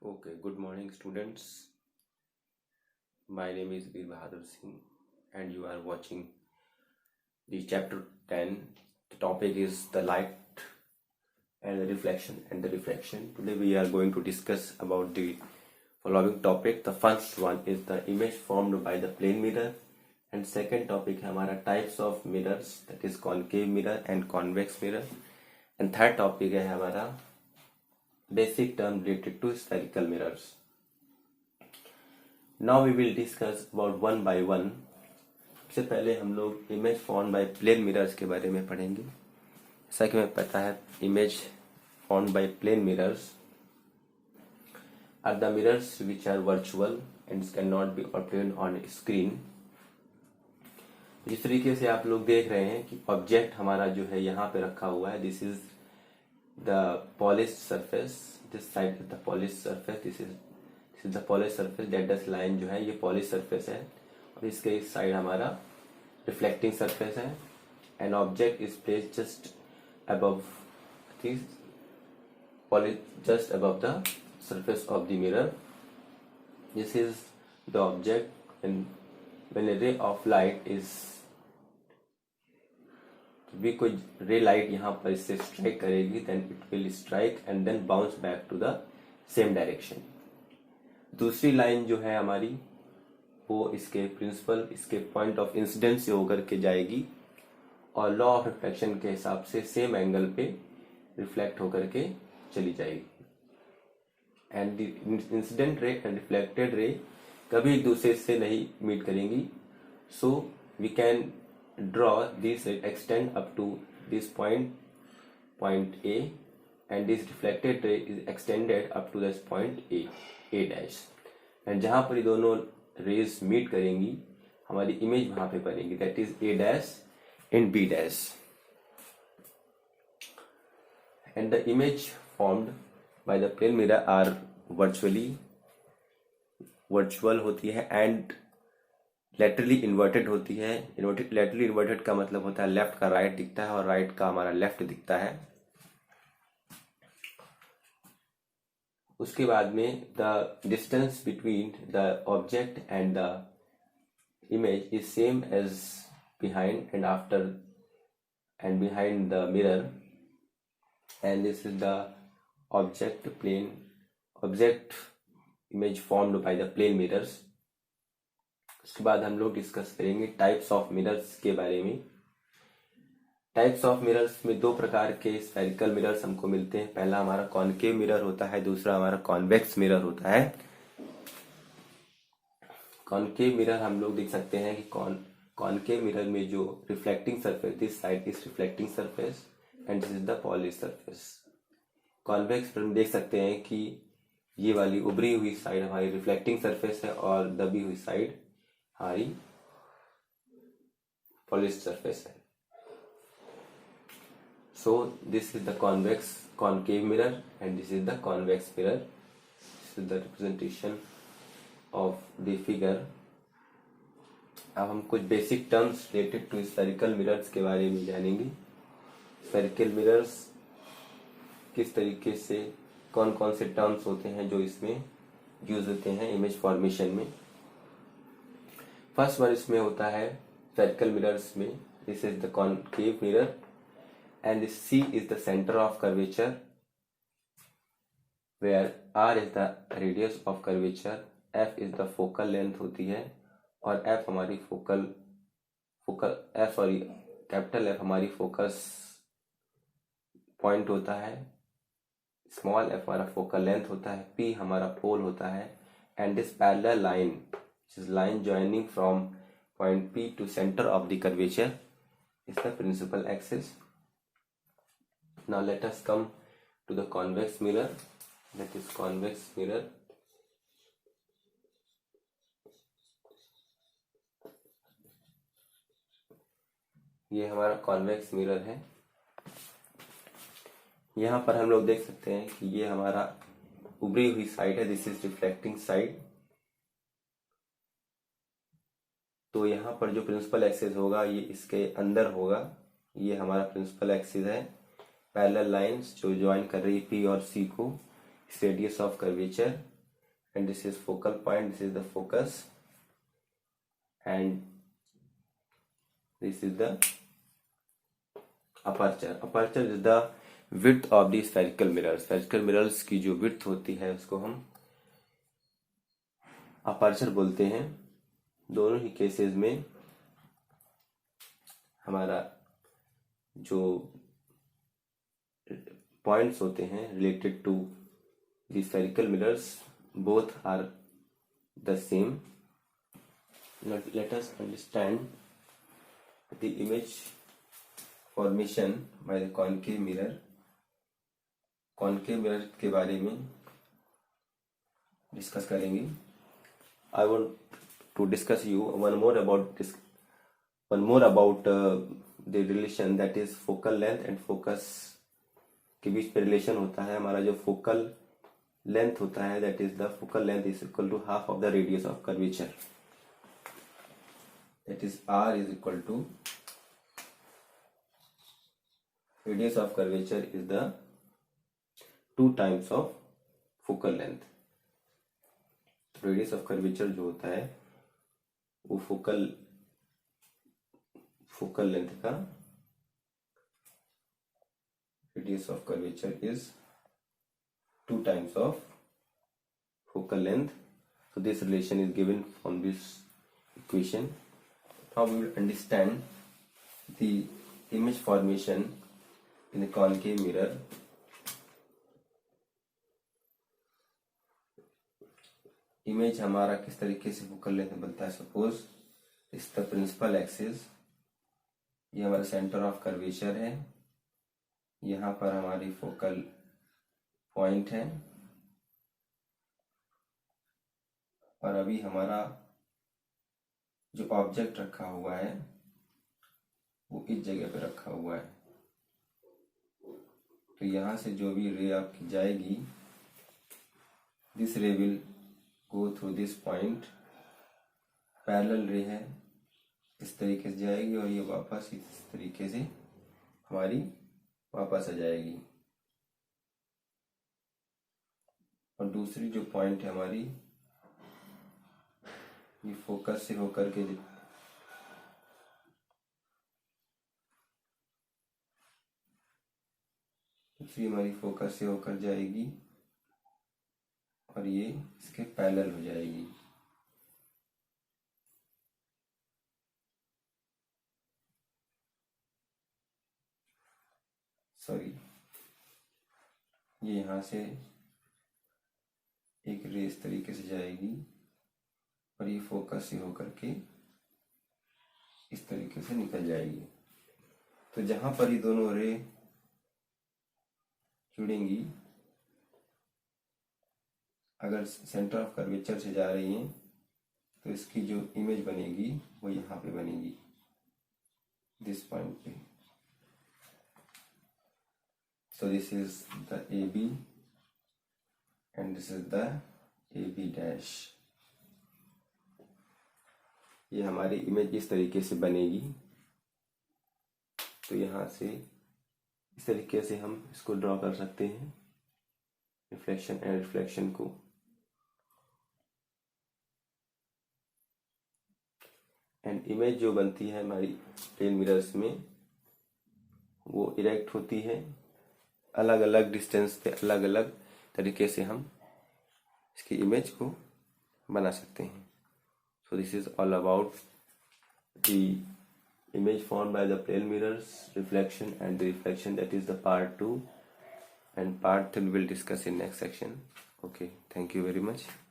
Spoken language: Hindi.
Okay, good morning, students. My name is Bir Bahadur Singh, and you are watching the chapter 10. The topic is the light and the reflection and the refraction. Today, we are going to discuss about the following topic. The first one is the image formed by the plane mirror, and second topic है हमारा types of mirrors, that is concave mirror and convex mirror, and third topic है हमारा basic term related to spherical mirrors. Now we will discuss about one by one. सबसे पहले हम लोग image form by plane mirrors के बारे में पढ़ेंगे। जैसा कि हमें पता है, image form by plane mirrors are the mirrors which are virtual and can not be obtained on screen. जिस तरीके से आप लोग देख रहे हैं कि ऑब्जेक्ट हमारा जो है यहाँ पे रखा हुआ है, this is the polish surface, this side is the polish surface, this is the polish surface, delta line जो है ये पॉलिश सरफेस है, और इसके इस साइड हमारा रिफ्लेक्टिंग सरफेस है। And object is placed just above this polish, just above the surface of the mirror. This is the object, and when a ray of light is भी कोई रे लाइट यहाँ पर इससे स्ट्राइक करेगी, then it will strike and then bounce back to the same direction. दूसरी लाइन जो है हमारी वो इसके प्रिंसिपल, इसके पॉइंट ऑफ इंसिडेंस से होकर के जाएगी और लॉ ऑफ रिफ्लेक्शन के हिसाब से सेम एंगल पे रिफ्लेक्ट होकर के चली जाएगी। And the incident ray and reflected ray कभी एक दूसरे से नहीं मीट करेंगी, so we can draw this extend up to this point A, and this reflected ray is extended up to this point A dash, and जहां पर ये दोनों रेज मीट करेंगी हमारी इमेज वहां पे बनेगी, that is A dash and B dash, and the image formed by the plane mirror are virtual होती है and लेटरली इन्वर्टेड होती है। लेटरली इन्वर्टेड का मतलब होता है लेफ्ट का राइट दिखता है और राइट का हमारा लेफ्ट दिखता है। उसके बाद में the distance between the object and the image is same as behind and after and behind the mirror, and this is the object image formed by the plane mirrors. उसके बाद हम लोग डिस्कस करेंगे टाइप्स ऑफ मिरर्स के बारे में। टाइप्स ऑफ मिरर्स में दो प्रकार के स्फेरिकल मिरर्स हमको मिलते हैं। पहला हमारा कॉनकेव मिरर होता है, दूसरा हमारा कॉन्वेक्स मिरर होता है। कॉनकेव मिरर हम लोग देख सकते हैं कि कॉनकेव मिरर में जो reflecting surface, this side is reflecting surface and this is the polish surface. Convex mirror में देख सकते हैं कि ये वाली उभरी हुई साइड हमारी रिफ्लेक्टिंग सरफेस है और दबी हुई साइड हमारी पॉलिश सरफेस है। So this is the concave mirror and this is the convex mirror. This is the representation of the figure. अब हम कुछ basic terms related to spherical mirrors के बारे में जानेंगे। स्फेरिकल मिरर्स किस तरीके से, कौन कौन से टर्म्स होते हैं जो इसमें यूज होते हैं इमेज फॉर्मेशन में। फर्स्ट वन इसमें होता है स्फेरिकल मिरर्स में, this is the concave mirror and C is the centre of curvature, where R is the radius of curvature, F is the focal length होती है और F हमारी कैपिटल F हमारी फोकस पॉइंट होता है, स्मॉल f हमारा फोकल लेंथ होता है, P हमारा पोल होता है, and this parallel line which is line joining from point P to center of the curvature is the principal axis. Now let us come to the convex mirror, that is convex mirror. ये हमारा कॉन्वेक्स मिरर है। यहाँ पर हम लोग देख सकते हैं कि ये हमारा उभरी हुई साइड है, दिस इज रिफ्लेक्टिंग साइड। तो यहाँ पर जो प्रिंसिपल एक्सिस होगा ये इसके अंदर होगा, ये हमारा प्रिंसिपल एक्सिस है। पैरेलल लाइंस जो ज्वाइन कर रही है P और C को, is radius of curvature, and this is focal point, this is the focus, and this is the aperture. Aperture is the width of the spherical mirrors. Spherical mirrors की जो width होती है उसको हम अपर्चर बोलते हैं। दोनों ही केसेस में हमारा जो पॉइंट्स होते हैं related to the spherical mirrors both are the same. Let us understand the image formation by the concave mirror. Concave mirror के बारे में डिस्कस करेंगे। I want to discuss you one more about the relation, that is focal length and focus के बीच में रिलेशन होता है। हमारा जो फोकल लेंथ होता है that is the focal length is equal to half of the radius of curvature, that is R is equal to radius of curvature is the 2 times of focal length। Radius of curvature जो होता है वो फोकल लेंथ का radius of curvature is 2 times of focal length. So this relation is given from this equation. Now we will understand the image formation in the concave mirror. Image हमारा किस तरीके से फोकल लेंथ बनता है। सपोज इस द प्रिंसिपल एक्सिस, ये हमारा सेंटर ऑफ कर्वेचर है, यहाँ पर हमारी फोकल पॉइंट है, और अभी हमारा जो ऑब्जेक्ट रखा हुआ है वो इस जगह पे रखा हुआ है। तो यहाँ से जो भी रे आपकी जाएगी, दिस रे will go through this point, parallel रे है, इस तरीके से जाएगी और ये वापस इस तरीके से हमारी वापस आ जाएगी। और दूसरी जो पॉइंट है हमारी, ये फोकस से होकर के दूसरी हमारी फोकस से होकर जाएगी और ये इसके पैरेलल हो जाएगी। सॉरी, ये यहाँ से एक रे इस तरीके से जाएगी और ये फोकस से होकर के इस तरीके से निकल जाएगी। तो जहां पर ये दोनों रे जुड़ेंगी, अगर सेंटर ऑफ कर्वेचर से जा रही हैं तो इसकी जो इमेज बनेगी वो यहाँ पे बनेगी, दिस पॉइंट पे। सो this is the AB and this is the AB dash. ये हमारी इमेज इस तरीके से बनेगी। तो यहाँ से इस तरीके से हम इसको ड्रॉ कर सकते हैं, रिफ्लेक्शन एंड रिफ्लेक्शन को। एंड इमेज जो बनती है हमारी प्लेन मिरर्स में वो इरेक्ट होती है। अलग अलग डिस्टेंस पे अलग अलग तरीके से हम इसकी इमेज को बना सकते हैं। सो this is all about the image formed by the plane mirrors, reflection and the reflection, that is the part 2, and part 3 we'll discuss in next section. Okay, thank you very much.